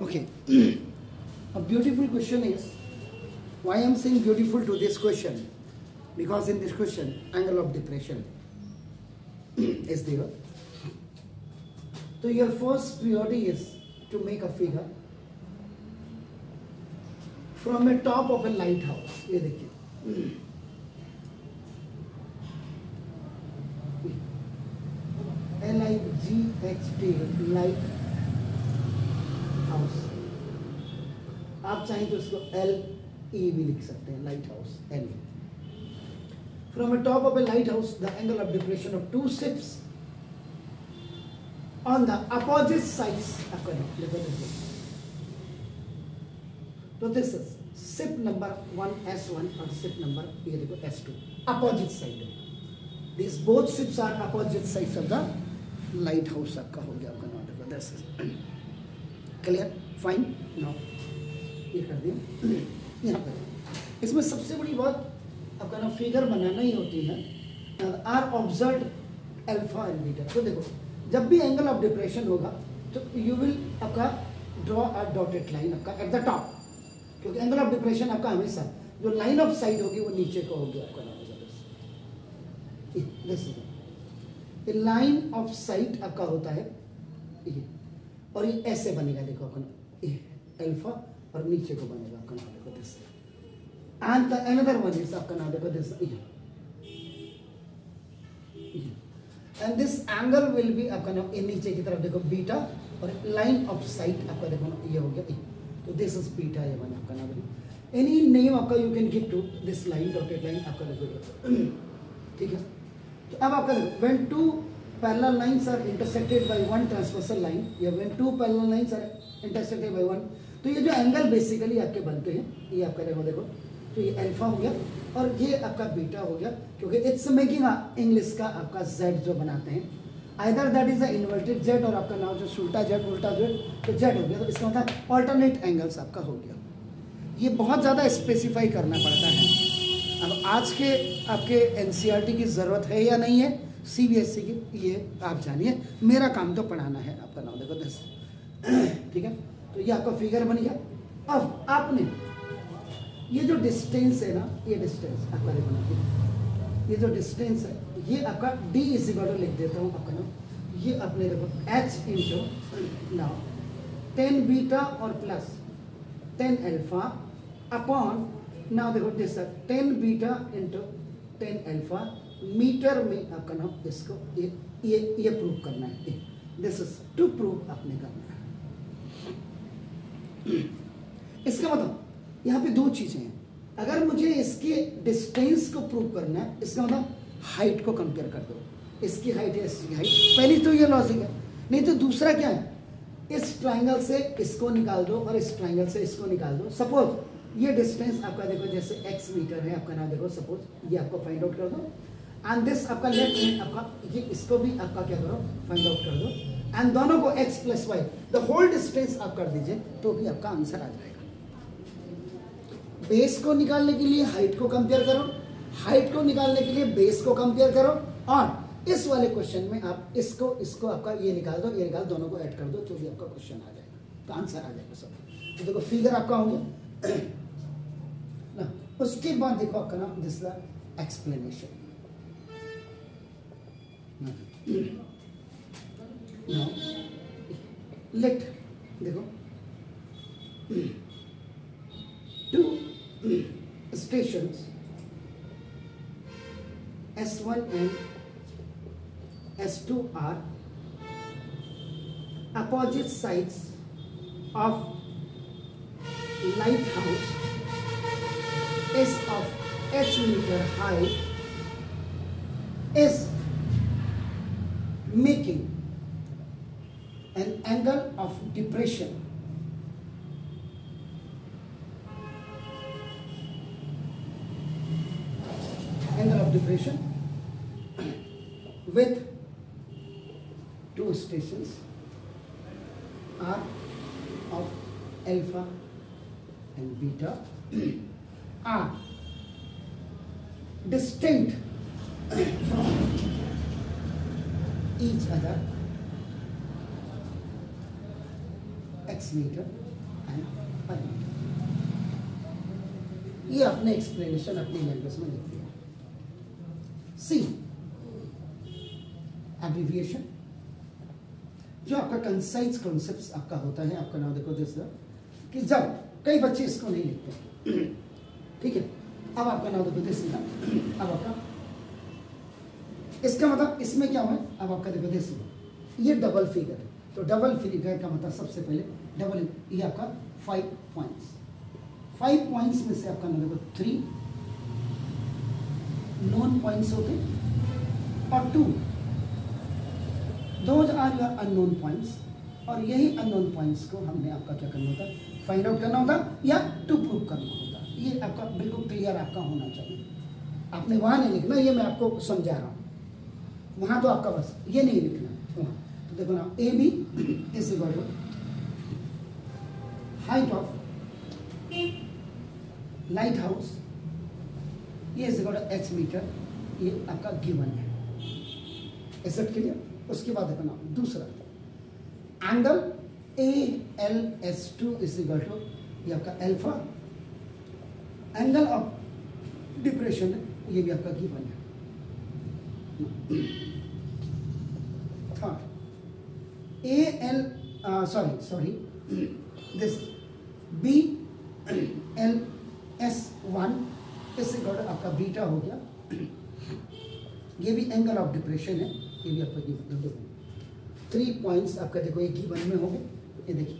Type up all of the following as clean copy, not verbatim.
Okay. A beautiful question is, why I am saying beautiful to this question? Because in this question, angle of depression is there. So your first priority is to make a figure from a top of a lighthouse. ये देखिए, LIGHT, light house. आप चाहें तो इसको LE भी लिख सकते हैं, light house LE. From a top of a lighthouse, the angle of depression of two ships on the opposite sides. So this is ship number 1 S1 और ship number ये देखो S2. Opposite side. These both ships are opposite sides of the lighthouse. आपका हो गया आपका नाम देखो. This is clear, fine. Now ये कर दिया. यहाँ पर इसमें सबसे बड़ी बात आपका ना फिगर बनाना ही होती है. Are observe alpha and beta. तो देखो, जब भी एंगल ऑफ डिप्रेशन होगा तो यू विल आपका ड्रॉ अ डॉटेड लाइन आपका एट द टॉप, क्योंकि एंगल ऑफ डिप्रेशन आपका हमेशा जो लाइन ऑफ साइड होगी वो नीचे को होगी. आपका नाम है लाइन ऑफ साइट आपका होता है ये, और ये ऐसे बनेगा. देखो आपका अल्फा और नीचे को बनेगा आपका नाम देखो this. And the another one is आपका नाम देखो this, and this angle will be आपका नाम नीचे की तरफ देखो बीटा, और लाइन ऑफ साइट आपका देखो ना ये हो गया. तो दिस इज बीटा, ये बना आपका नाम. एनी नेम आपका you can give to this line, dotted line आपका देखो. ठीक है. तो अब आपका देखो, when two parallel lines are intersected by one transversal line, या when two parallel lines are intersected by one, तो ये जो एंगल बेसिकली आपके बनते हैं ये आपका देखो, तो ये अल्फा हो गया और ये आपका बीटा हो गया, क्योंकि इट्स मेकिंग इंग्लिश का आपका जेड जो बनाते हैं, either that is a inverted Z और आपका नाम जो उल्टा जेड तो जेड हो गया. तो इसका मतलब ऑल्टरनेट एंगल्स आपका हो गया. ये बहुत ज़्यादा स्पेसिफाई करना पड़ता है. अब आज के आपके एनसीईआरटी की ज़रूरत है या नहीं है, सीबीएसई की, ये आप जानिए. मेरा काम तो पढ़ाना है. आपका नाम देखो दस. ठीक है. तो ये आपका फिगर बन गया. अब आपने ये जो डिस्टेंस है ना, ये डिस्टेंस आपका देखो, ये जो डिस्टेंस है ये आपका d इज इक्वल टू लिख देता हूँ आपका नाम. ये अपने देखो h इंटू नाउ 10 बीटा और प्लस 10 अल्फा अपॉन नाउ देखो this 10 beta into 10 alpha metre में आपका नाम. इसको ये प्रूव करना है. दिस इज टू प्रूव आपने करना है. इसका मतलब यहाँ पे दो चीजें हैं. अगर मुझे इसके डिस्टेंस को प्रूव करना है, इसका मतलब हाइट को कंपेयर कर दो. इसकी हाइट है इसकी हाइट, पहली तो ये लॉजिक है. नहीं तो दूसरा क्या है, इस ट्राइंगल से इसको निकाल दो और इस ट्राइंगल से इसको निकाल दो. सपोज ये डिस्टेंस आपका देखो जैसे x मीटर है आपका नाम देखो, सपोज ये आपको फाइंड आउट कर दो. एंड दिस आपका लेफ्ट में आपका ये, इसको भी आपका क्या करो फाइंड आउट कर दो. एंड दोनों को x plus Y the whole distance आप कर दीजिए, तो भी आपका आंसर आ जाएगा. बेस को निकालने के लिए हाइट को कंपेयर करो, हाइट को निकालने के लिए बेस को कंपेयर करो, और इस वाले क्वेश्चन में आप इसको आपका ये निकाल दो, ये निकाल, दोनों को ऐड कर दो, तो भी आपका क्वेश्चन आ जाएगा, तो आंसर आ जाएगा सब. तो देखो फिगर आपका हो गया ना. उसके बाद देखो आपका नाम दिस द एक्सप्लेनेशन. लेट देखो two stations S1 and S2 are opposite sides of lighthouse is of h meter high is making an angle of depression with two stations are of alpha and beta are distinct from each other x x metre and y metre. ये आपने explanation अपनी language में लिख दिया। सी abbreviation, जो आपका concise concept आपका होता है, आपका नाम देखो दिस कि जब कई बच्चे इसको नहीं लिखते, ठीक है। अब आपका नाम देखो दिस, अब आपका इसका मतलब इसमें क्या हुआ, अब आपका देखो दिस, ये डबल फिगर है, तो डबल फिगर का मतलब सबसे पहले डबल, ये आपका 5 पॉइंट्स, 5 पॉइंट्स में से आपका नाम देखो 3 नोन पॉइंट्स होते और 2 those are your unknown points, और यही अननोन पॉइंट्स को हमने आपका क्या करना होता, फाइंड आउट करना होता या टू प्रूव करना होता। ये आपका बिल्कुल क्लियर आपका होना चाहिए। आपने वहाँ नहीं लिखना, ये मैं आपको समझा रहा हूँ, वहाँ तो आपका बस ये नहीं लिखना वहाँ। तो देखो ना, A B is equal to height of lighthouse, ये is equal to x metre, ये आपका गिवन है। Is it clear. उसके बाद देखो ना दूसरा angle ALS2 is equal to ये आपका अल्फा, एंगल ऑफ डिप्रेशन है, ये भी आपका गिवन है। थर्ड सॉरी दिस BLS1 इस इक्वल टू आपका बीटा हो गया, ये भी एंगल ऑफ डिप्रेशन है, ये भी आपका गिवन। 3 पॉइंट्स आपका देखो एक गिवन में हो गए, ये देखिए।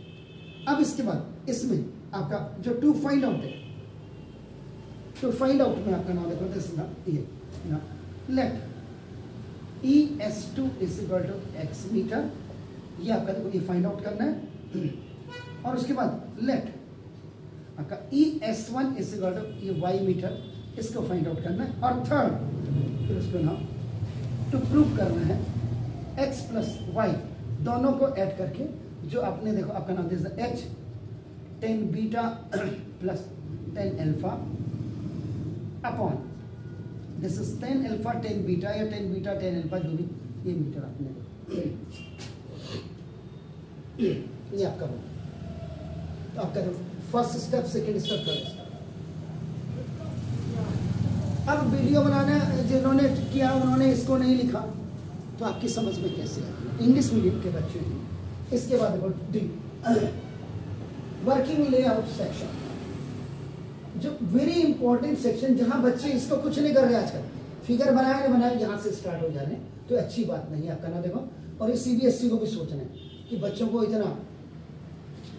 अब इसके बाद इसमें आपका जो टू फाइंड आउट है, टू फाइंड आउट में आपका नाम देखो दिस ना, ये ना let ES2 is equal to x metre, ये आपका देखो ये फाइंड आउट करना है। और उसके बाद लेट आपका ES1 इज इक्वल टू ये y मीटर, इसको फाइंड आउट करना है। और थर्ड फिर उसको ना टू प्रूव करना है x प्लस y दोनों को ऐड करके, जो आपने देखो आपका नाम this h 10 beta plus 10 alpha upon this is 10 alpha 10 beta या 10 बीटा 10 अल्फा, जो भी ये मीटर आपने ये आपका होगा। तो आपका first step, second step, third step. अब वीडियो बनाना जिन्होंने किया उन्होंने इसको नहीं लिखा, तो आपकी समझ में कैसे आएगा, इंग्लिश मीडियम के बच्चे हैं। इसके बाद देखो डी वर्किंग लेआउट सेक्शन, जो वेरी इंपॉर्टेंट सेक्शन, जहां बच्चे इसको कुछ नहीं कर रहे आजकल, फिगर बनाए यहाँ से स्टार्ट हो जा रहे हैं, तो अच्छी बात नहीं आपका ना देखो। और ये CBSE को भी सोचना है कि बच्चों को इतना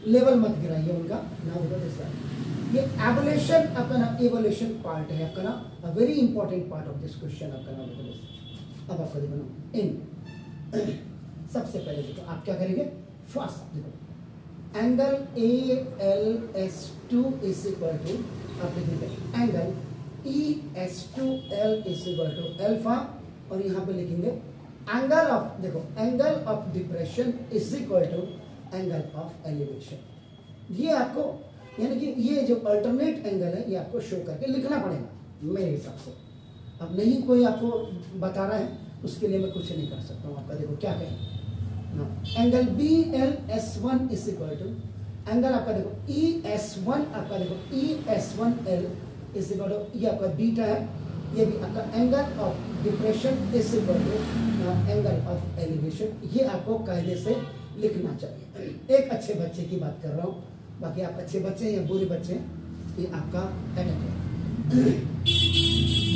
लेवल मत गिराइए उनका ना, देखो जैसा ये एवोल्यूशन आपका ना, एवोल्यूशन पार्ट है आपका ना, very important part of this question आपका ना। देखो अब आपका देखो ना इन सबसे पहले देखो आप क्या करेंगे, फर्स्ट देखो angle ALS2 is equal to आप लिखेंगे angle ES2L is equal to alpha, और यहाँ पे लिखेंगे एंगल ऑफ, देखो angle of depression is equal to angle of elevation. ये आपको यानी कि ये जो अल्टरनेट एंगल है ये आपको शो करके लिखना पड़ेगा मेरे हिसाब से। अब नहीं कोई आपको बता रहा है उसके लिए मैं कुछ नहीं कर सकता हूँ। आपका देखो क्या कहें, angle BLS1 is equal to angle आपका देखो ES1, आपका देखो ES1L इज इक्वल टू ये आपका बीटा है, ये भी आपका angle of depression is equal to angle of elevation. ये आपको कायदे से लिखना चाहिए। एक अच्छे बच्चे की बात कर रहा हूँ, बाकी आप अच्छे बच्चे हैं या बुरे बच्चे हैं, ये आपका एडिट है।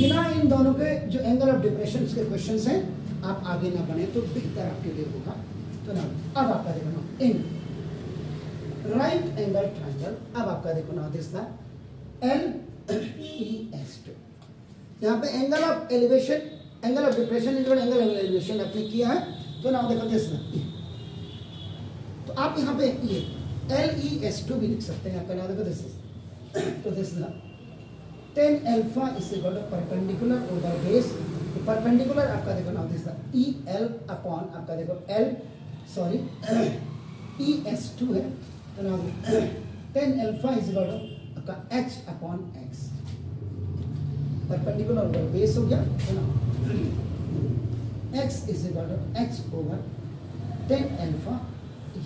बिना इन दोनों के जो एंगल ऑफ डिप्रेशन के क्वेश्चंस हैं, आप आगे ना बढ़े तो बेहतर आपके लिए होगा। तो ना अब आपका देखो ना इन राइट एंगल ट्रायंगल, अब आपका देखो ना दिस LES2, यहाँ पे angle of elevation, angle of depression is angle of elevation आपने किया है। तो ना देखो दिस, तो आप यहाँ पे ये LES2 भी लिख सकते हैं आपका नाम देखो दिस, तो this 10 alpha is equal to perpendicular over base, perpendicular आपका देखो नाम दिस EL अपॉन आपका देखो ES2 है, तो नाम 10 अल्फा इज इक्वल टू आपका H upon X, perpendicular over base हो गया, है ना। X is equal to H over 10 alpha,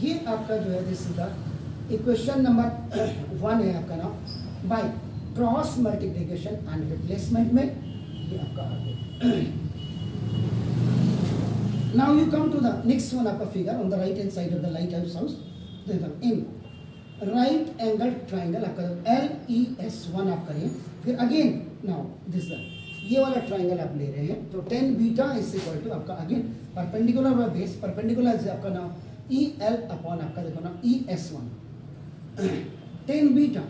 ये आपका जो है दिस इक्वेशन नंबर 1 है आपका ना, by cross multiplication and replacement में ये आपका आ गया। Now you come to the next one आपका figure on the right hand side of the lighthouse. In right angle triangle आपका LES1 आप करें, फिर अगेन नाउ दिस ये वाला ट्राइंगल आप ले रहे हैं, तो 10 बीटा इज इक्वल टू आपका अगेन परपेंडिकुलर बेस, परपेंडिकुलर आपका ना EL अपॉन आपका देखो ना ES1 10 beta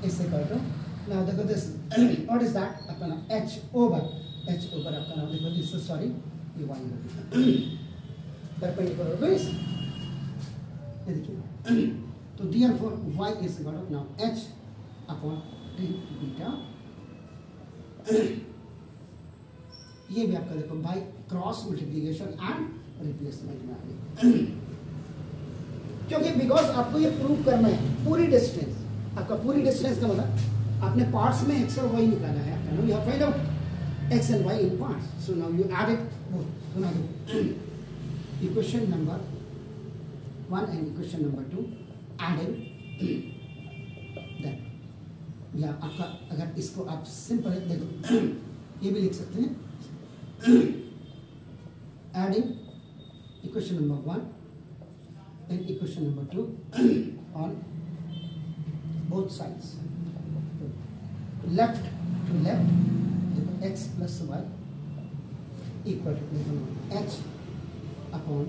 is equal to now देखो दिस व्हाट इज दैट आपका ना H ओवर आपका नाम देखो दिस सॉरी ये y परपेंडिकुलर बेस, ये देखिए तो therefore y is equal to now H upon 10 beta ये भी आपका देखो bye cross multiplication and replacement में आ गई, क्योंकि बिकॉज आपको ये प्रूव करना है पूरी डिस्टेंस, आपका पूरी डिस्टेंस का मतलब आपने पार्ट्स में x और y निकाला है आपका, no you have find out x and y in parts, so now you add it both, so now equation number 1 and equation number 2 adding that या आपका अगर इसको आप सिंपल देखो ये भी लिख सकते हैं adding equation number 1 and equation number 2 on both sides, left to left देखो x plus y equal to h upon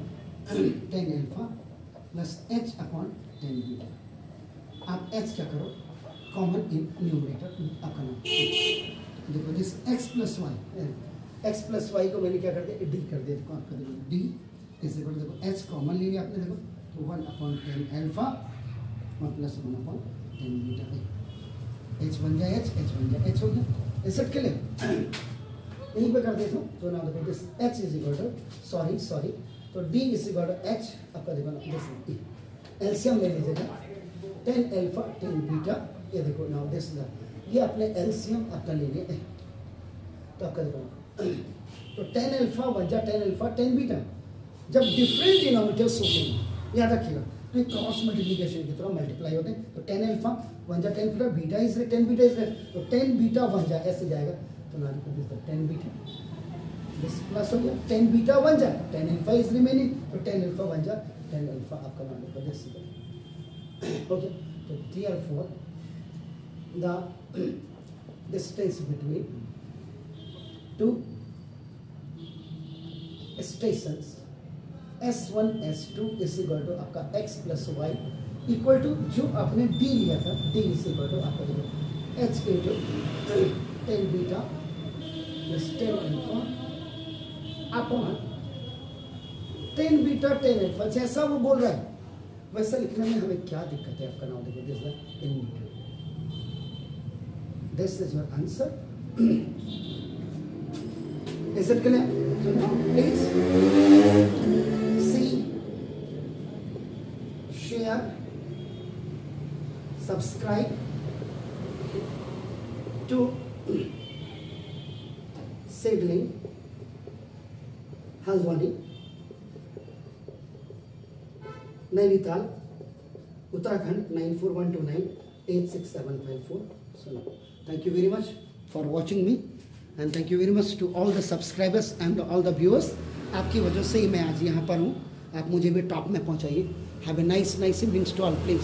10 alpha plus h upon 10 beta। आप h क्या करो कॉमन इन न्यूमरेटर आपका नाम देखो दिस x प्लस वाई को मैंने क्या कर दिया डी कर दिया, देखो आपका देखो डी इसे देखो h कॉमन ले लिया आपने देखो, तो 1 upon 10 alpha 1 plus 1 upon 10 beta h बन जाए h बन जाए h हो गया, इसे के लिए यहीं पे कर देता हूँ, तो ना देखो this h is equal to sorry तो d is equal to h आपका देखो ना दिस एलसीएम ले लीजिएगा 10 अल्फा 10 बीटा, ये देखो नाउ दिस ये अपने एलसीएम आपका ले लिए तो आपका देखो तो 10 अल्फा बन जा 10 अल्फा 10 बीटा, जब डिफरेंट डिनोमिनेटर्स होते हैं याद रखिएगा तो क्रॉस मल्टीप्लिकेशन की तरह मल्टीप्लाई होते हैं, तो 10 अल्फा बन जा 10 beta, beta is 10 beta is, तो 10 बीटा बन जा ऐसे जाएगा, तो ना दिस 10 बीटा दिस प्लस हो गया 10 बीटा बन जा 10 अल्फा इज रिमेनिंग, तो 10 अल्फा बन जा 10 अल्फा आपका नाम लिखो दिस ओके, तो therefore the distance between two stations S1 S2 is equal to आपका x plus y equal to जो आपने d लिया था d is equal to आपका देखो h into 10 beta plus 10 alpha upon 10 beta 10 alpha, जैसा वो बोल रहा है वैसा लिखने में हमें क्या दिक्कत है आपका नाम देखो this in metre, this is your answer is it clear? So now please see, share, subscribe to Seedling Halwani, Nainital, Uttarakhand 9412986754. So thank you very much for watching me and thank you very much to all the subscribers and all the viewers, आपकी वजह से ही मैं आज यहाँ पर हूँ, आप मुझे भी टॉप में पहुँचाइए। Have a nice evening to all please.